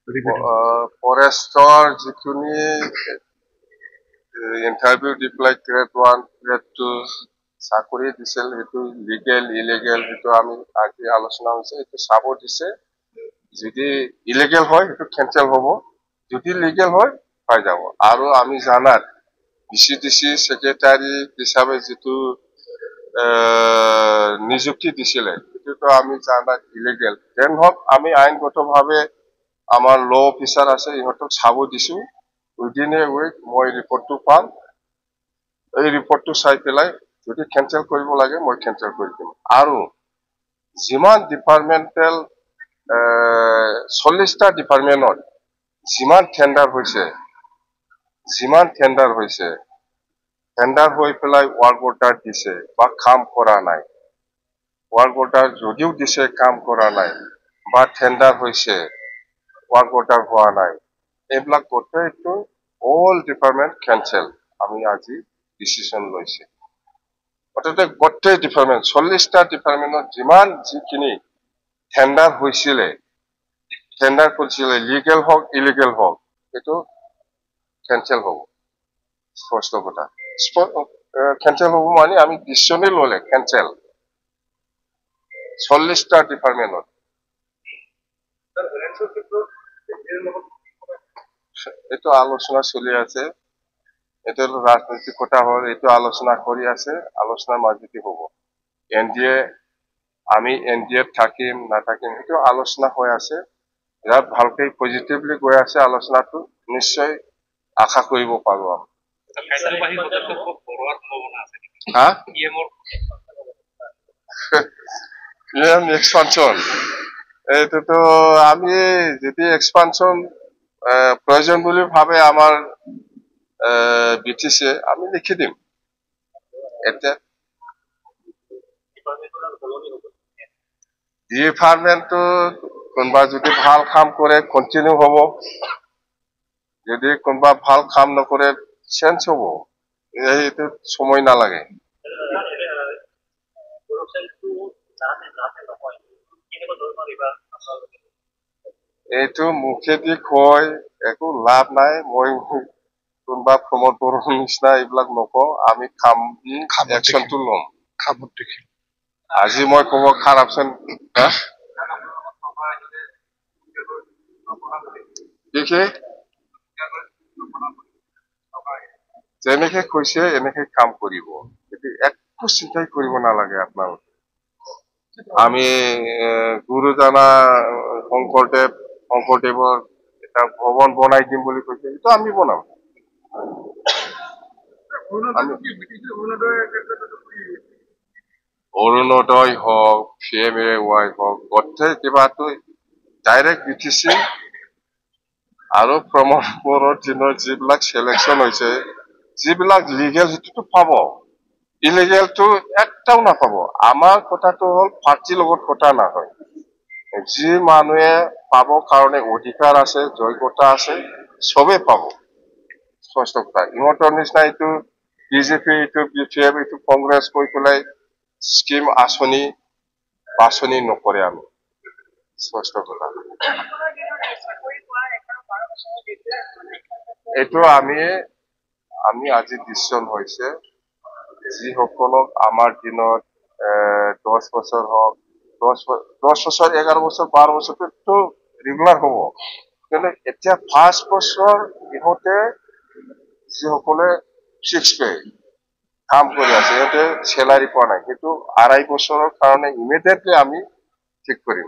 ফৰেষ্টৰ যিখিনি ইণ্টাৰভিউ দি পেলাই গ্ৰেড 1 গ্ৰেড 2 চাকৰি দিছিল সেইটো লিগেল ইলিগেল সেইটো আমি আজি আলোচনা হৈছে এইটো চাব দিছে যদি ইলিগেল হয় সেইটো কেঞ্চেল হ'ব যদি লিগেল হয় পাই যাব আৰু আমি জানাত বিচিডিসি সেক্রেটারি হিসাবে যেটো নিযুক্তি দিছিলে সেটোতো আমি জানাত ইলিগেল দেন হক আমি আইনগতভাৱে আমাৰ ল অফিচাৰ আছে ইহঁতক চাব দিছো উইদিন এ উইক মই ৰিপৰ্টটো পাম এই ৰিপৰ্টটো চাই পেলাই যদি কেঞ্চেল কৰিব লাগে মই কেঞ্চেল কৰি দিম আৰু যিমান ডিপাৰ্টমেণ্টেল 40টা ডিপাৰ্টমেণ্টত যিমান টেন্ডাৰ হৈছে টেন্ডাৰ হৈ পেলাই ওয়ার্ক অর্ডার দিছে বা কাম করা নাই ওয়ার্ক অর্ডার যদিও দিছে কাম করা নাই বা টেন্ডার হয়েছে ওয়ার্ক অর্ডার হওয়া নাই এইবিলাক গোটেইটো অল ডিপার্টমেন্ট ক্যান্সেল আমি আজি ডিসিশন লৈছে অর্থাৎ গোটেই ডিপার্টমেন্ট 40টা ডিপার্টমেন্টত যিমান যিখিনি টেন্ডার কৰিছিলে লিগেল হক ইলিগেল হক এটো ক্যান্সেল হ'ব স্পষ্ট কথা ক্যান্সেল হ'ব মানে আমি ডিসিশনে ললে ক্যান্সেল 40টা ডিপার্টমেন্টত এটো আলোচনা চলি আছে এটো রাজনৈতিক কথা হল এটো আলোচনা কৰি আছে আলোচনাৰ মাজতে হ'ব এনডিএ আমি এনডিএ থাকিম না থাকিম এটো আলোচনা হৈ আছে ইয়াত ভালকে পজিটিভলি গৈ আছে আলোচনাটো নিশ্চয় আশা কৰিব পাৰো আমি হা পিএম এক্সপানশন এটোতো আমি যদি এক্সপানশন প্রয়োজন বুলি ভাবে আমার বিটিসি আমি লিখি দিম এটা ডিপার্টমেন্টটো কোনবা যদি ভাল কাম করে কন্টিনিউ হব যদি কোনবা ভাল কাম নকরে চেঞ্জ হব এইটো সময় নালাগে এইটো মুখেদি কয় একো লাভ নাই মই কোনবা প্ৰমোদ বড়োৰ নিচিনা এইবিলাক নকওঁ আমি কাম দি একশনটো লম খামত দেখি আজি মই কব কারাপশন দেখে যেনেকে কৈছে এনেকে কাম কৰিব কিন্তু একো চিন্তাই কৰিব নালাগে আপোনালোকে আমি গুৰুজনা শংকৰদেৱৰ এটা ভৱন বনাই দিম বুলি কৈছে এইটো আমি বনাম অৰুণোদয় হওক PMAY হওক গোটেই কিবাটো ডাইৰেক্ট বিটিসি আৰু প্ৰমোদ বড়োৰ দিনৰ যিবিলাক সিলেকশন হৈছে যিবিলাক লিগেল হেতুটো পাব ইলিগেলটো একটাও নাপাব আমাৰ কথাটো হল পাৰ্টিৰ লগত কথা নহয় যি মানুহে পাব কাৰণে অধিকাৰ আছে যোগ্যতা আছে সবে পাব স্পষ্ট কথা ইহঁতৰ নিচিনা এইটো বিজেপি এইটো BPF এইটো কংগ্ৰেছ কৈ পেলাই স্কিম আঁচনি বাছনি নকৰে আমি স্পষ্ট কথা এইটো আমি আজি ডিসিশন হৈছে যিসকলক আমাৰ দিনত 10 বছৰ হওক 10 বছৰ 11 বছৰ 12 বছৰটো ৰেগুলাৰ হ'ব কিন্তু এতিয়া 5 বছৰ ইহঁতে যিসকলে 6 পে কাম কৰি আছে ইহঁতে স্যালাৰি পোৱা নাই কিন্তু 2.5 বছৰৰ কাৰণে ইমিডিয়েটলি আমি ঠিক কৰিম